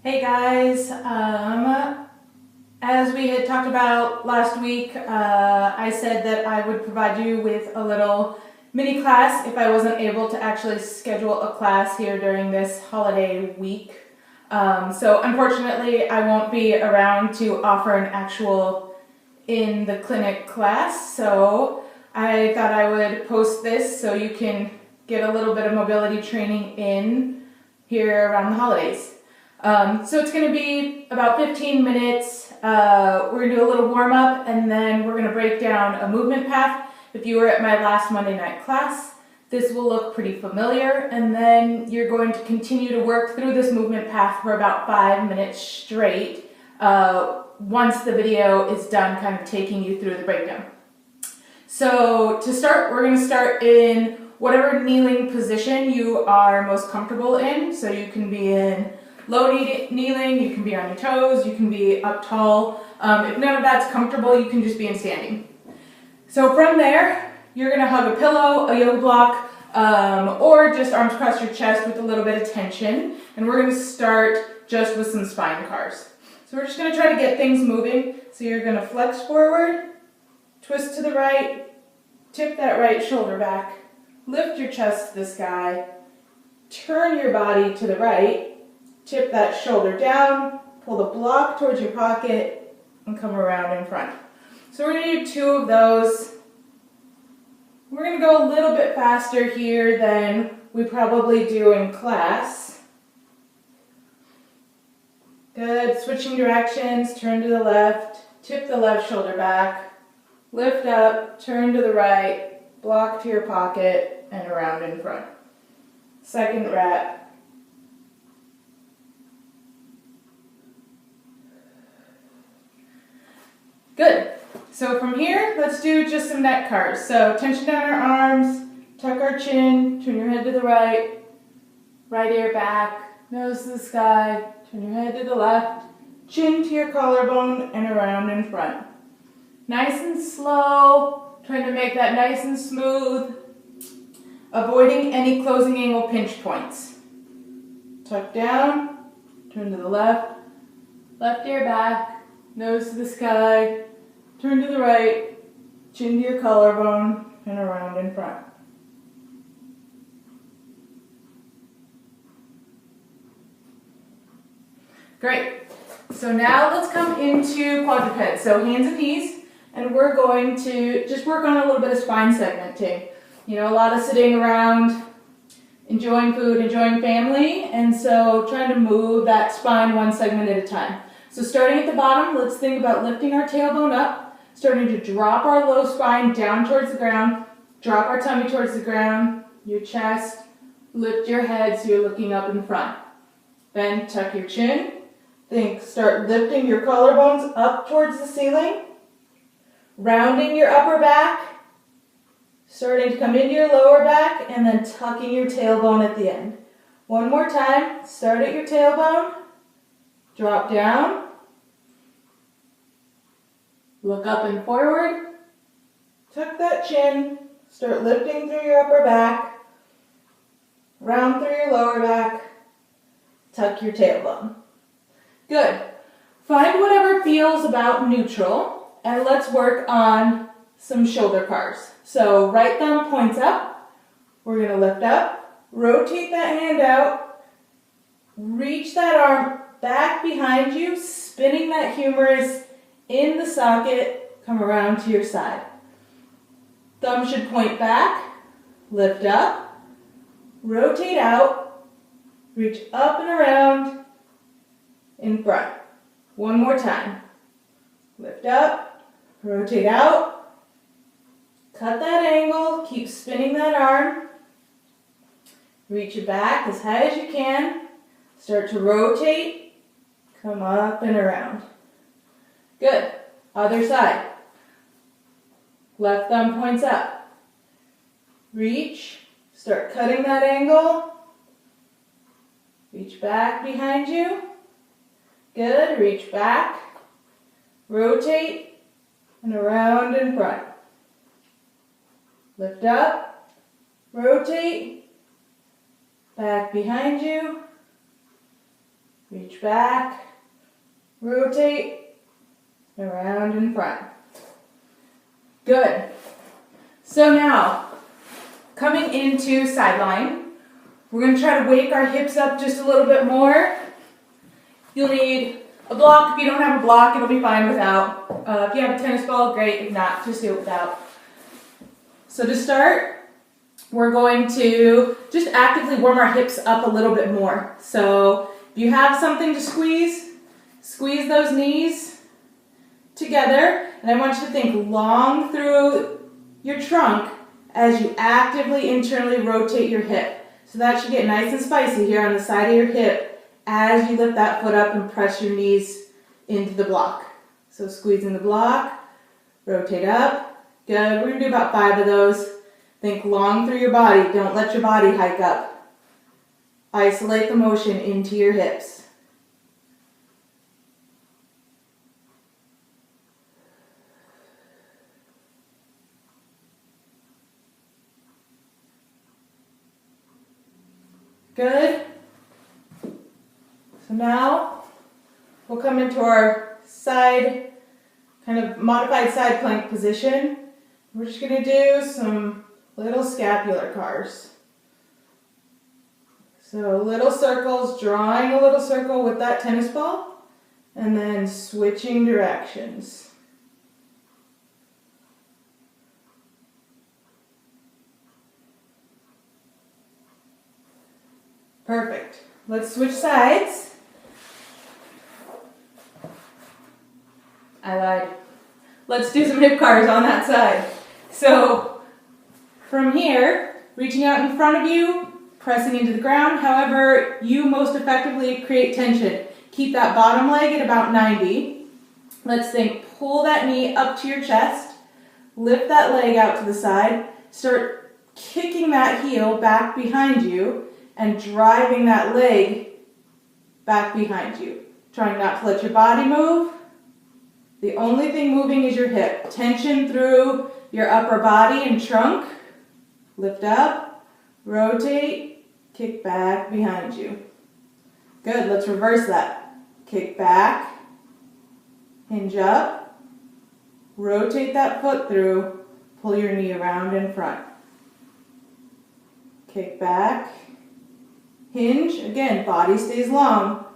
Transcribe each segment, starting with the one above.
Hey guys, as we had talked about last week, I said that I would provide you with a little mini class if I wasn't able to actually schedule a class here during this holiday week. So unfortunately, I won't be around to offer an actual in the clinic class, so I thought I would post this so you can get a little bit of mobility training in here around the holidays. So it's going to be about 15 minutes. We're going to do a little warm up and then we're going to break down a movement path. If you were at my last Monday night class, this will look pretty familiar, and then you're going to continue to work through this movement path for about 5 minutes straight once the video is done kind of taking you through the breakdown. So to start, we're going to start in whatever kneeling position you are most comfortable in. So you can be in low kneeling, you can be on your toes, you can be up tall. If none of that's comfortable, you can just be in standing. So from there, you're going to hug a pillow, a yoga block, or just arms across your chest with a little bit of tension. And we're going to start just with some spine cars. So we're just going to try to get things moving. So you're going to flex forward, twist to the right, tip that right shoulder back, lift your chest to the sky, turn your body to the right, tip that shoulder down, pull the block towards your pocket, and come around in front. So we're going to do 2 of those. We're going to go a little bit faster here than we probably do in class. Good. Switching directions, turn to the left, tip the left shoulder back, lift up, turn to the right, block to your pocket, and around in front. Second rep. Good. So from here, let's do just some neck cars. So tension down our arms, tuck our chin, turn your head to the right, right ear back, nose to the sky, turn your head to the left, chin to your collarbone, and around in front. Nice and slow, trying to make that nice and smooth, avoiding any closing angle pinch points. Tuck down, turn to the left, left ear back, nose to the sky, turn to the right, chin to your collarbone, and around in front. Great. So now let's come into quadruped. So hands and knees, and we're going to just work on a little bit of spine segmenting. You know, a lot of sitting around, enjoying food, enjoying family, and so trying to move that spine one segment at a time. So starting at the bottom, let's think about lifting our tailbone up, starting to drop our low spine down towards the ground, drop our tummy towards the ground, your chest, lift your head so you're looking up in front. Then tuck your chin. Start lifting your collarbones up towards the ceiling, rounding your upper back, starting to come into your lower back, and then tucking your tailbone at the end. One more time, start at your tailbone, drop down, look up and forward, tuck that chin, start lifting through your upper back, round through your lower back, tuck your tailbone. Good. Find whatever feels about neutral, and let's work on some shoulder cars. So right thumb points up, we're going to lift up, rotate that hand out, reach that arm back behind you, spinning that humerus in the socket, come around to your side. Thumb should point back, lift up, rotate out, reach up and around, in front. One more time. Lift up, rotate out, cut that angle, keep spinning that arm, reach it back as high as you can, start to rotate, come up and around. Good. Other side. Left thumb points up. Reach, start cutting that angle, reach back behind you. Good, reach back, rotate, and around in front. Lift up, rotate, back behind you, Reach back, rotate, around in front. Good. So now, coming into sideline, we're going to try to wake our hips up just a little bit more. You'll need a block. If you don't have a block, it'll be fine without. If you have a tennis ball, great. If not, just do it without. So to start, we're going to just actively warm our hips up a little bit more. So if you have something to squeeze, squeeze those knees together. And I want you to think long through your trunk as you actively internally rotate your hip. So that should get nice and spicy here on the side of your hip as you lift that foot up and press your knees into the block. So squeezing the block, rotate up. Good. We're going to do about 5 of those. Think long through your body. Don't let your body hike up. Isolate the motion into your hips. Good. So now we'll come into our side, kind of modified side plank position. We're just going to do some little scapular cars. So little circles, drawing a little circle with that tennis ball, and then switching directions. Perfect. Let's switch sides. I lied. Let's do some hip cars on that side. So from here, reaching out in front of you, pressing into the ground. However, you most effectively create tension. Keep that bottom leg at about 90. Let's think, pull that knee up to your chest, lift that leg out to the side, start kicking that heel back behind you and driving that leg back behind you. Trying not to let your body move. The only thing moving is your hip. Tension through your upper body and trunk. Lift up, rotate, kick back behind you. Good, let's reverse that. Kick back, hinge up, rotate that foot through, pull your knee around in front. Kick back, hinge, again, body stays long,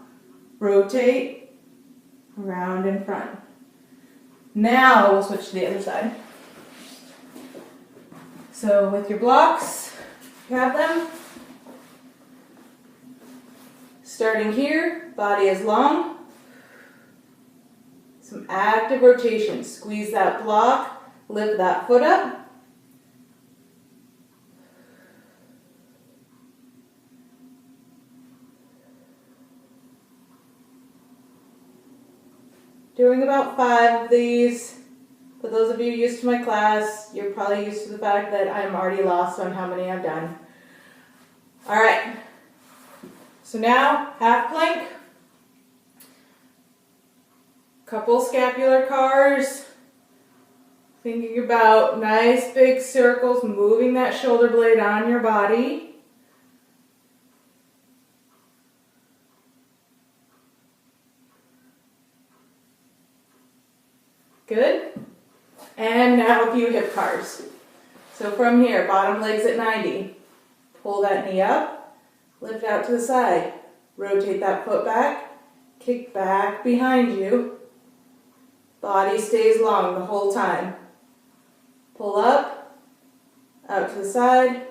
rotate, around in front. Now we'll switch to the other side. So with your blocks, you have them. Starting here, body is long. Some active rotation. Squeeze that block, lift that foot up. Doing about 5 of these. For those of you used to my class, you're probably used to the fact that I'm already lost on how many I've done. All right. So now, half plank. Couple scapular cars. Thinking about nice big circles, moving that shoulder blade on your body. Good. And now a few hip cars. So from here, bottom leg's at 90. Pull that knee up, lift out to the side. Rotate that foot back, kick back behind you. Body stays long the whole time. Pull up, out to the side,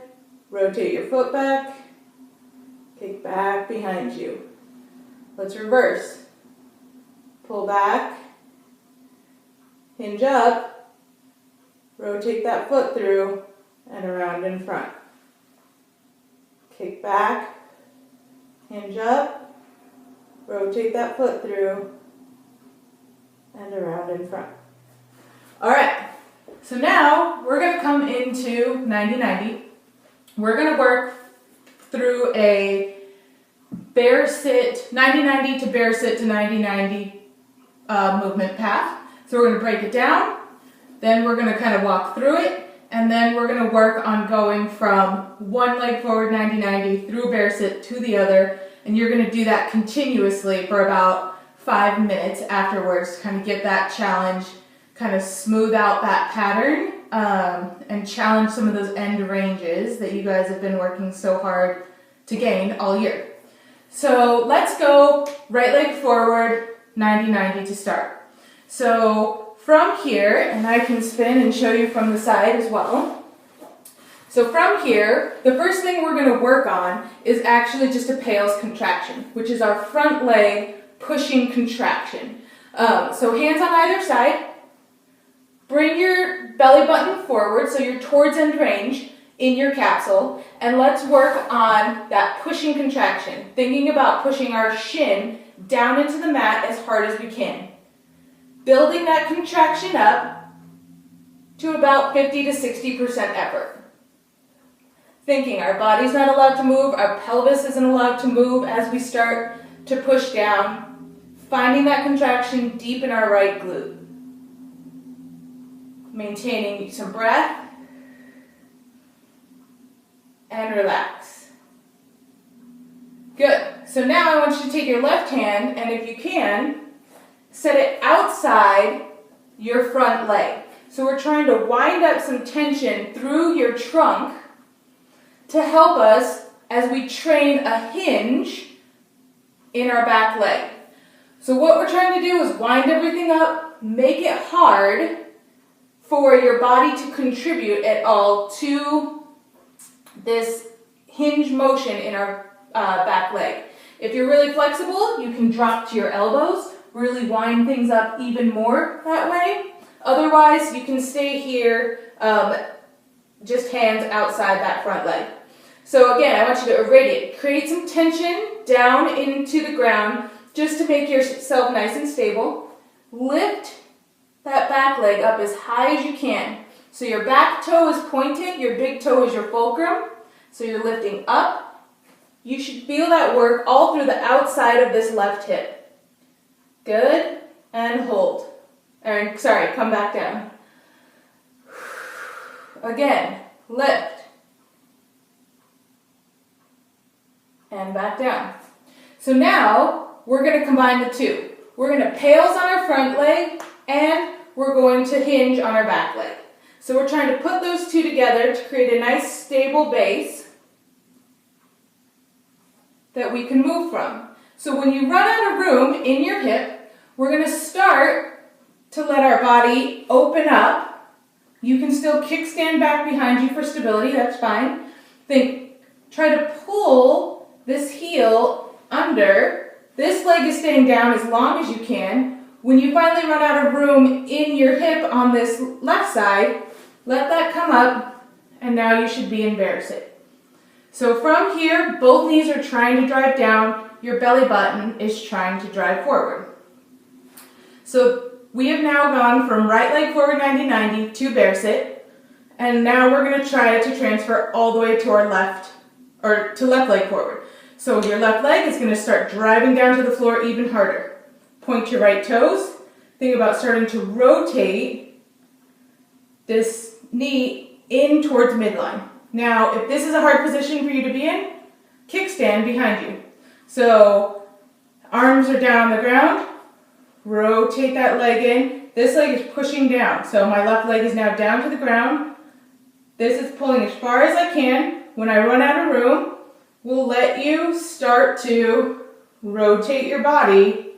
rotate your foot back, kick back behind you. Let's reverse. Pull back, hinge up, rotate that foot through and around in front. Kick back, hinge up, rotate that foot through and around in front. All right, so now we're going to come into 90-90. We're going to work through a bear sit, 90-90 to bear sit to 90-90 movement path. So we're going to break it down, then we're going to kind of walk through it, and then we're going to work on going from one leg forward 90-90 through bear sit to the other, And you're going to do that continuously for about 5 minutes afterwards to kind of get that challenge, kind of smooth out that pattern, and challenge some of those end ranges that you guys have been working so hard to gain all year. So let's go right leg forward, 90-90 to start. So from here, and I can spin and show you from the side as well. So from here, the first thing we're going to work on is actually just a Pales contraction, which is our front leg pushing contraction. So hands on either side. Bring your belly button forward so you're towards end range in your capsule, and let's work on that pushing contraction, thinking about pushing our shin down into the mat as hard as we can. Building that contraction up to about 50 to 60% effort. Thinking our body's not allowed to move, our pelvis isn't allowed to move as we start to push down, finding that contraction deep in our right glute. Maintaining some breath and relax. Good. So now I want you to take your left hand, and if you can, set it outside your front leg. So we're trying to wind up some tension through your trunk to help us as we train a hinge in our back leg. So what we're trying to do is wind everything up, make it hard for your body to contribute at all to this hinge motion in our back leg. If you're really flexible, you can drop to your elbows, really wind things up even more that way. Otherwise, you can stay here, just hands outside that front leg. So again, I want you to irradiate. Create some tension down into the ground just to make yourself nice and stable. Lift that back leg up as high as you can. So your back toe is pointed, your big toe is your fulcrum. So you're lifting up. You should feel that work all through the outside of this left hip. Good, and hold. Come back down. Again, lift. And back down. So now, we're going to combine the two. We're going to Pales on our front leg, and we're going to hinge on our back leg. So we're trying to put those two together to create a nice stable base that we can move from. So when you run out of room in your hip, we're going to start to let our body open up. You can still kickstand back behind you for stability, that's fine. Try to pull this heel under. This leg is staying down as long as you can. When you finally run out of room in your hip on this left side, let that come up, and now you should be in bear sit. So from here, both knees are trying to drive down, your belly button is trying to drive forward. So we have now gone from right leg forward 90-90 to bear sit, and now we're going to try to transfer all the way to our left leg forward. So your left leg is going to start driving down to the floor even harder. Point your right toes. Think about starting to rotate this knee in towards midline. Now, if this is a hard position for you to be in, kickstand behind you. So arms are down on the ground. Rotate that leg in. This leg is pushing down. So my left leg is now down to the ground. This is pulling as far as I can. When I run out of room, we'll let you start to rotate your body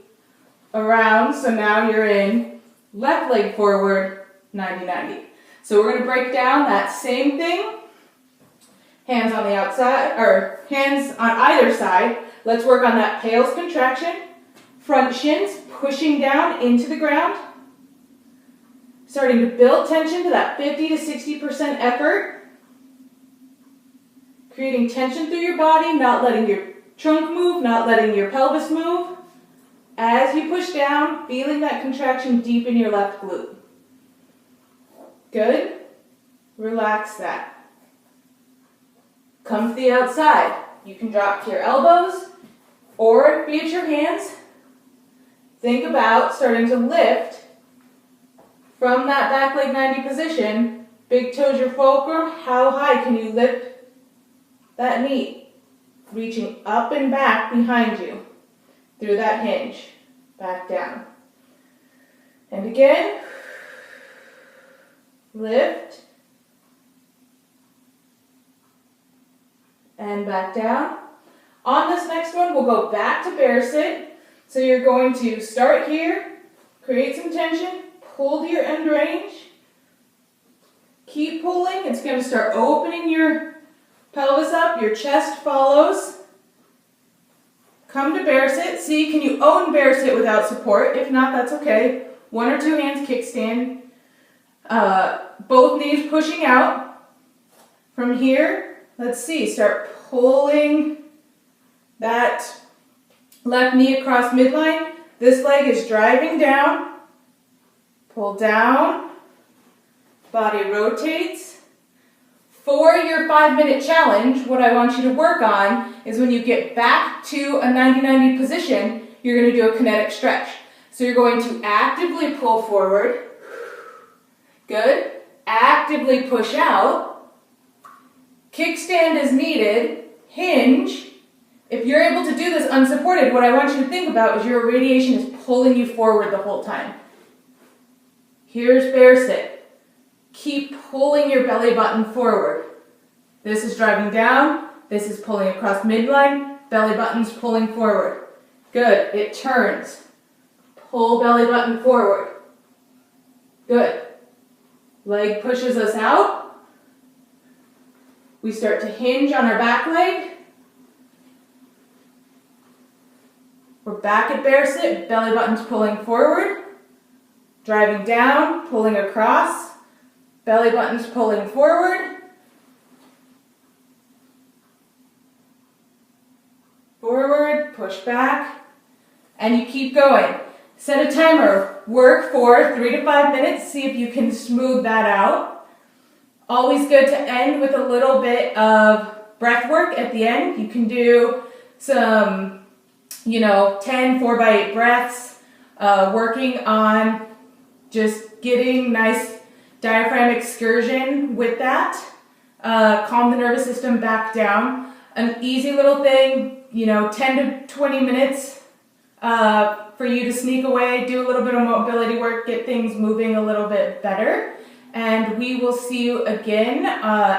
around. So now you're in left leg forward, 90-90. So we're going to break down that same thing. Hands on the outside, or hands on either side. Let's work on that Pales contraction. Front shins pushing down into the ground. Starting to build tension to that 50 to 60% effort. Creating tension through your body, not letting your trunk move, not letting your pelvis move. As you push down, feeling that contraction deep in your left glute. Good. Relax that. Come to the outside. You can drop to your elbows or be at your hands. Think about starting to lift from that back leg 90 position. Big toes your fulcrum. How high can you lift that knee? reaching up and back behind you through that hinge, back down. And again, lift, and back down. On this next one, we'll go back to bear sit. So you're going to start here, create some tension, pull to your end range, keep pulling. It's going to start opening your pelvis up, your chest follows. Come to bear sit. See, can you own bear sit without support? If not, that's okay. 1 or 2 hands kickstand. Both knees pushing out. From here, let's see, start pulling that left knee across midline. This leg is driving down. Pull down. Body rotates. For your 5-minute challenge, what I want you to work on is when you get back to a 90-90 position, you're going to do a kinetic stretch. So you're going to actively pull forward. Good. Actively push out. Kickstand as needed. Hinge. If you're able to do this unsupported, what I want you to think about is your radiation is pulling you forward the whole time. Here's bear sit. Keep pulling your belly button forward. This is driving down. This is pulling across midline. Belly button's pulling forward. Good. It turns. Pull belly button forward. Good. Leg pushes us out. We start to hinge on our back leg. We're back at bear sit. Belly button's pulling forward. Driving down, pulling across. Belly button's pulling forward. Forward, push back, and you keep going. Set a timer. Work for 3 to 5 minutes. See if you can smooth that out. Always good to end with a little bit of breath work at the end. You can do some, 10 4x8 breaths, working on just getting nice diaphragm excursion with that. Calm the nervous system back down. An easy little thing, 10 to 20 minutes for you to sneak away, do a little bit of mobility work, get things moving a little bit better. And we will see you again.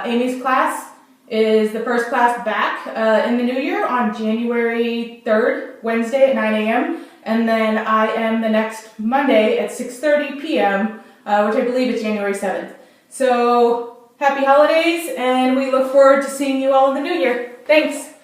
Amy's class is the first class back in the new year on January 3rd, Wednesday at 9 a.m. And then I am the next Monday at 6:30 p.m., which I believe is January 7th. So happy holidays, and we look forward to seeing you all in the new year. Thanks.